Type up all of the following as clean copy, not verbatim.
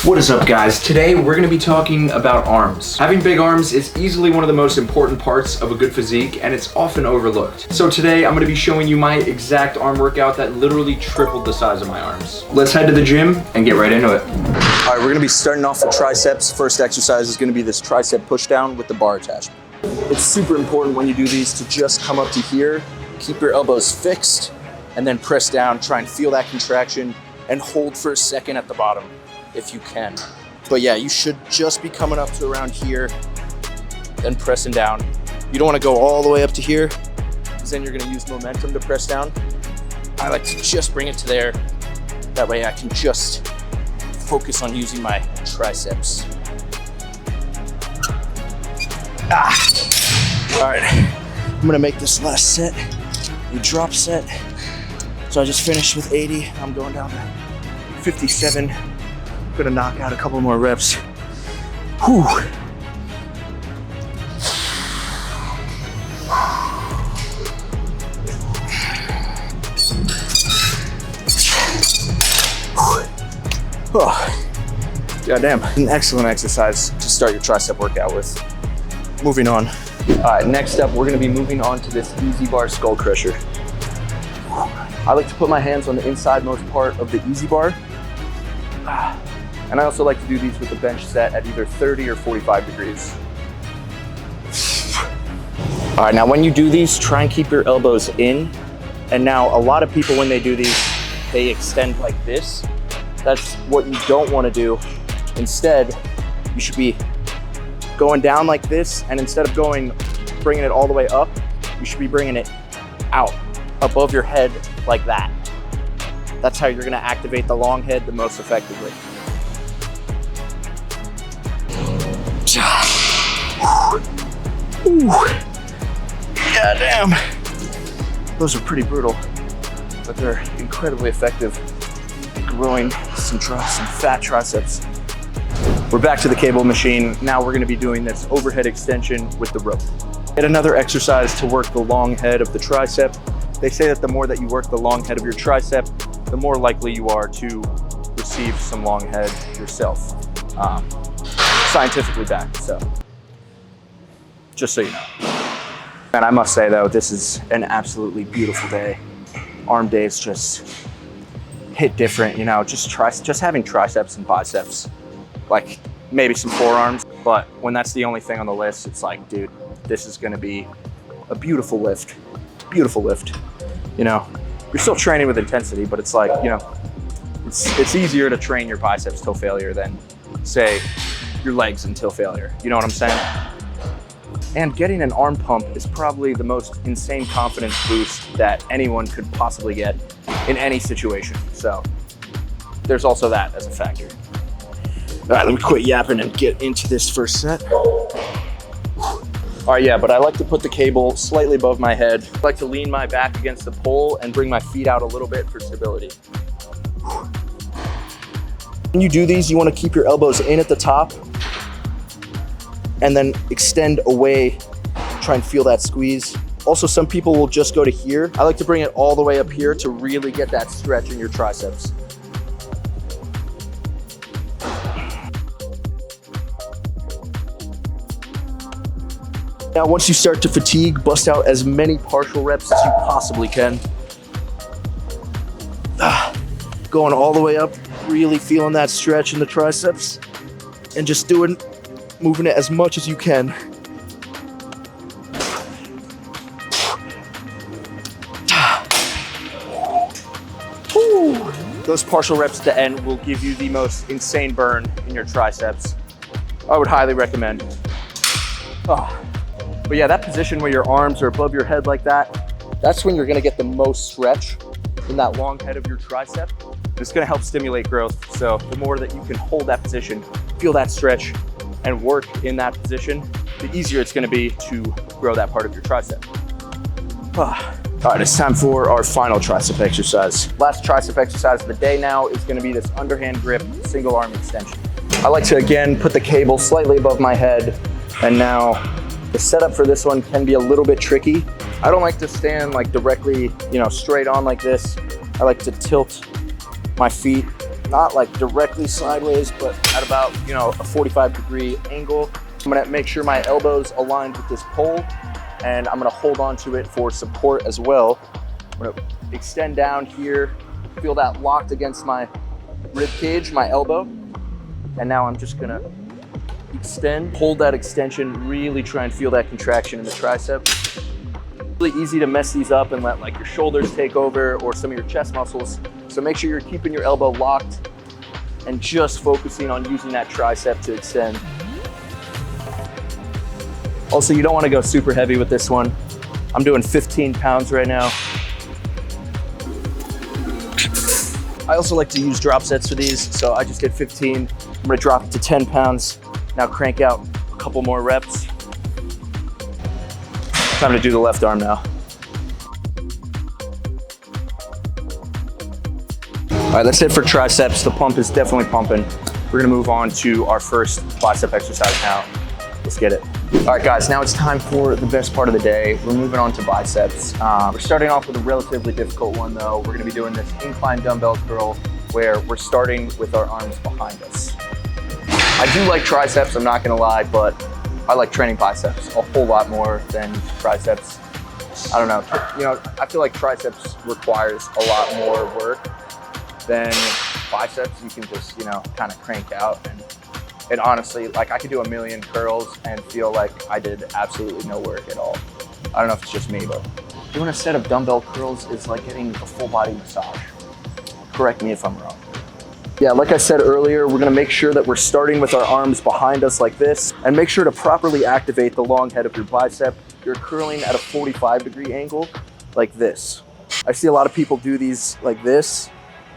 What is up, guys? Today we're going to be talking about arms. Having big arms is easily one of the most important parts of a good physique, and it's often overlooked. So today I'm going to be showing you my exact arm workout that literally tripled the size of my arms. Let's head to the gym and get right into it. All right, we're going to be starting off with triceps. First exercise is going to be this tricep push down with the bar attachment. It's super important when you do these to just come up to here, keep your elbows fixed, and then press down, try and feel that contraction, and hold for a second at the bottom if you can. But yeah, you should just be coming up to around here, then pressing down. You don't want to go all the way up to here, because then you're going to use momentum to press down. I like to just bring it to there. That way I can just focus on using my triceps. All right, I'm going to make this last set a drop set. So I just finished with 80. I'm going down to 57. Gonna knock out a couple more reps. Whew. Oh, goddamn. An excellent exercise to start your tricep workout with. Moving on. All right, next up, we're gonna be moving on to this easy bar skull crusher. I like to put my hands on the inside most part of the easy bar. And I also like to do these with the bench set at either 30 or 45 degrees. All right, now when you do these, try and keep your elbows in. And now a lot of people, when they do these, they extend like this. That's what you don't want to do. Instead, you should be going down like this. And instead of bringing it all the way up, you should be bringing it out above your head like that. That's how you're gonna activate the long head the most effectively. Ooh. God damn. Those are pretty brutal, but they're incredibly effective at growing some fat triceps. We're back to the cable machine. Now we're gonna be doing this overhead extension with the rope. Get another exercise to work the long head of the tricep. They say that the more that you work the long head of your tricep, the more likely you are to receive some long head yourself. Scientifically backed, so just so you know. And I must say though, this is an absolutely beautiful day. Arm days just hit different, you know, just having triceps and biceps, like maybe some forearms, but when that's the only thing on the list, it's like, dude, this is gonna be a beautiful lift, you know. You're still training with intensity, but it's like, you know, it's easier to train your biceps till failure than, say, your legs until failure. You know what I'm saying? And getting an arm pump is probably the most insane confidence boost that anyone could possibly get in any situation. So there's also that as a factor. All right, let me quit yapping and get into this first set. All right, yeah, but I like to put the cable slightly above my head. I like to lean my back against the pole and bring my feet out a little bit for stability. When you do these, you want to keep your elbows in at the top and then extend away, try and feel that squeeze. Also, some people will just go to here. I like to bring it all the way up here to really get that stretch in your triceps. Now, once you start to fatigue, bust out as many partial reps as you possibly can. Going all the way up, really feeling that stretch in the triceps, and just moving it as much as you can. Those partial reps at the end will give you the most insane burn in your triceps. I would highly recommend. But yeah, that position where your arms are above your head like that, that's when you're gonna get the most stretch in that long head of your tricep. It's gonna help stimulate growth. So the more that you can hold that position, feel that stretch, and work in that position, the easier it's gonna be to grow that part of your tricep. All right, it's time for our final tricep exercise. Last tricep exercise of the day now is gonna be this underhand grip single arm extension. I like to, again, put the cable slightly above my head, and now the setup for this one can be a little bit tricky. I don't like to stand like directly, straight on like this. I like to tilt my feet not like directly sideways, but at about, you know, a 45-degree angle. I'm gonna make sure my elbows aligned with this pole, and I'm gonna hold on to it for support as well. I'm gonna extend down here, feel that locked against my rib cage, my elbow. And now I'm just gonna extend, hold that extension, really try and feel that contraction in the tricep. Really easy to mess these up and let like your shoulders take over or some of your chest muscles. So make sure you're keeping your elbow locked and just focusing on using that tricep to extend. Also, you don't want to go super heavy with this one. I'm doing 15 pounds right now. I also like to use drop sets for these, so I just did 15. I'm gonna drop it to 10 pounds. Now crank out a couple more reps. Time to do the left arm now. All right, that's it for triceps. The pump is definitely pumping. We're gonna move on to our first bicep exercise now. Let's get it. All right, guys, now it's time for the best part of the day. We're moving on to biceps. We're starting off with a relatively difficult one though. We're gonna be doing this incline dumbbell curl where we're starting with our arms behind us. I do like triceps, I'm not gonna lie, but I like training biceps a whole lot more than triceps. I don't know, you know, I feel like triceps requires a lot more work than biceps. You can just, you know, kind of crank out. And honestly, like I could do a million curls and feel like I did absolutely no work at all. I don't know if it's just me, but doing a set of dumbbell curls is like getting a full body massage. Correct me if I'm wrong. Yeah, like I said earlier, we're gonna make sure that we're starting with our arms behind us like this, and make sure to properly activate the long head of your bicep. You're curling at a 45-degree angle like this. I see a lot of people do these like this,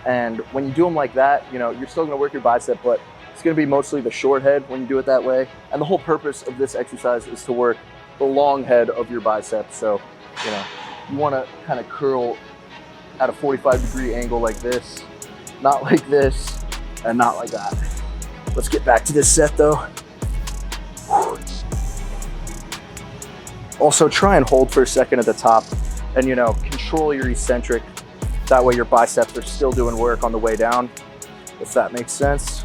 and when you do them like that, you know, you're still gonna work your bicep, but it's gonna be mostly the short head when you do it that way. And the whole purpose of this exercise is to work the long head of your bicep. So, you know, you wanna kind of curl at a 45-degree angle like this, not like this, and not like that. Let's get back to this set though. Also, try and hold for a second at the top and, you know, control your eccentric. That way your biceps are still doing work on the way down, if that makes sense.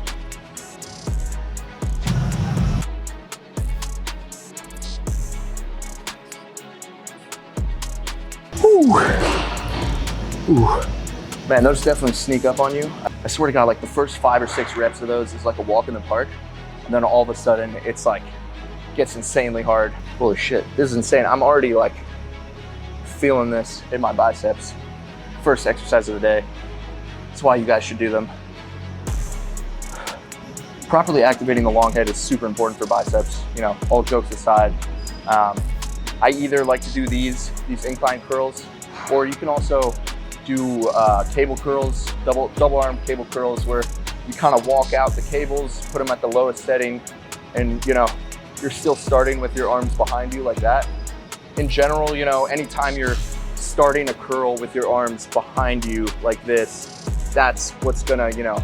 Ooh. Man, those definitely sneak up on you. I swear to God, like the first 5 or 6 reps of those is like a walk in the park. And then all of a sudden it's like, gets insanely hard. Holy shit, this is insane. I'm already like feeling this in my biceps. First exercise of the day. That's why you guys should do them. Properly activating the long head is super important for biceps. You know, all jokes aside. I either like to do these incline curls, or you can also do cable curls, double arm cable curls, where you kind of walk out the cables, put them at the lowest setting, and you know, you're still starting with your arms behind you like that. In general, you know, anytime you're starting a curl with your arms behind you like this, that's what's gonna, you know,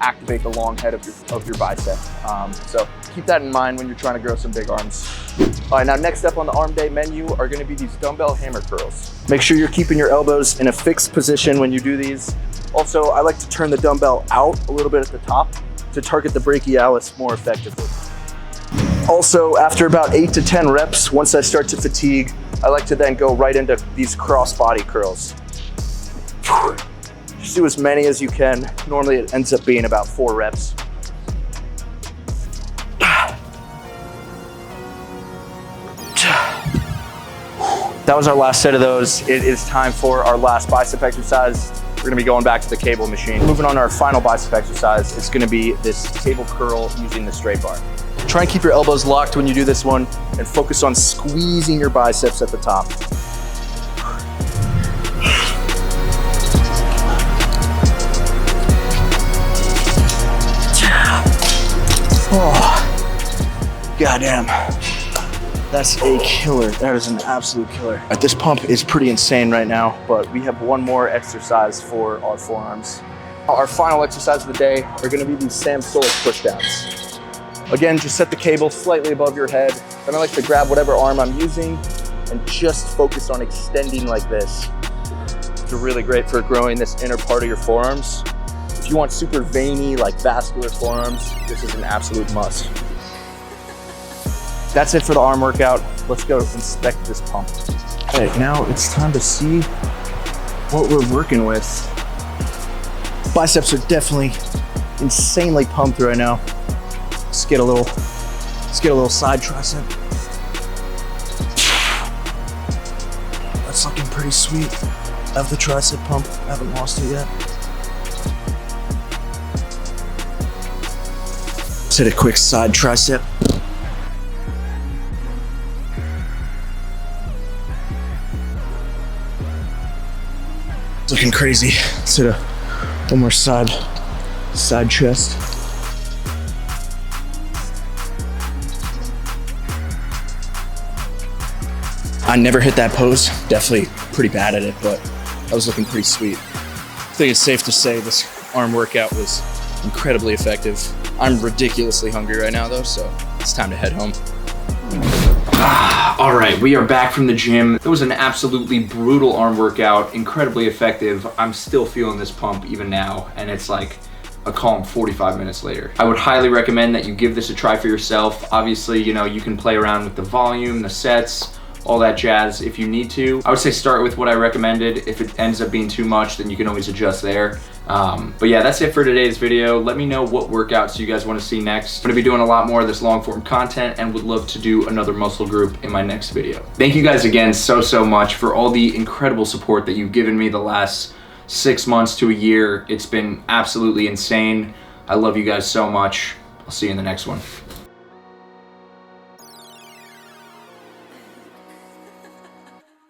activate the long head of your bicep. So keep that in mind when you're trying to grow some big arms. All right, now next up on the arm day menu are gonna be these dumbbell hammer curls. Make sure you're keeping your elbows in a fixed position when you do these. Also, I like to turn the dumbbell out a little bit at the top to target the brachialis more effectively. Also, after about 8 to 10 reps, once I start to fatigue, I like to then go right into these cross body curls. Just do as many as you can. Normally it ends up being about 4 reps. That was our last set of those. It is time for our last bicep exercise. We're gonna be going back to the cable machine. Moving on to our final bicep exercise, it's gonna be this cable curl using the straight bar. Try and keep your elbows locked when you do this one and focus on squeezing your biceps at the top. Oh, goddamn. That's a killer. That is an absolute killer. This pump is pretty insane right now, but we have one more exercise for our forearms. Our final exercise of the day are gonna be these Samsolic pushdowns. Again, just set the cable slightly above your head. Then I like to grab whatever arm I'm using and just focus on extending like this. It's really great for growing this inner part of your forearms. If you want super veiny, like vascular forearms, this is an absolute must. That's it for the arm workout. Let's go inspect this pump. Okay, now it's time to see what we're working with. Biceps are definitely insanely pumped right now. Let's get a little side tricep. That's looking pretty sweet. I have the tricep pump, I haven't lost it yet. Let's hit a quick side tricep. It's looking crazy. Let's hit one more side chest. I never hit that pose. Definitely pretty bad at it, but that was looking pretty sweet. I think it's safe to say this arm workout was incredibly effective. I'm ridiculously hungry right now though, so it's time to head home. All right, we are back from the gym. It was an absolutely brutal arm workout, incredibly effective. I'm still feeling this pump even now, and it's like a calm 45 minutes later. I would highly recommend that you give this a try for yourself. Obviously, you know, you can play around with the volume, the sets, all that jazz if you need to. I would say start with what I recommended. If it ends up being too much, then you can always adjust there. But yeah, that's it for today's video. Let me know what workouts you guys want to see next. I'm gonna be doing a lot more of this long form content and would love to do another muscle group in my next video. Thank you guys again so much for all the incredible support that you've given me the last 6 months to a year. It's been absolutely insane. I love you guys so much. I'll see you in the next one.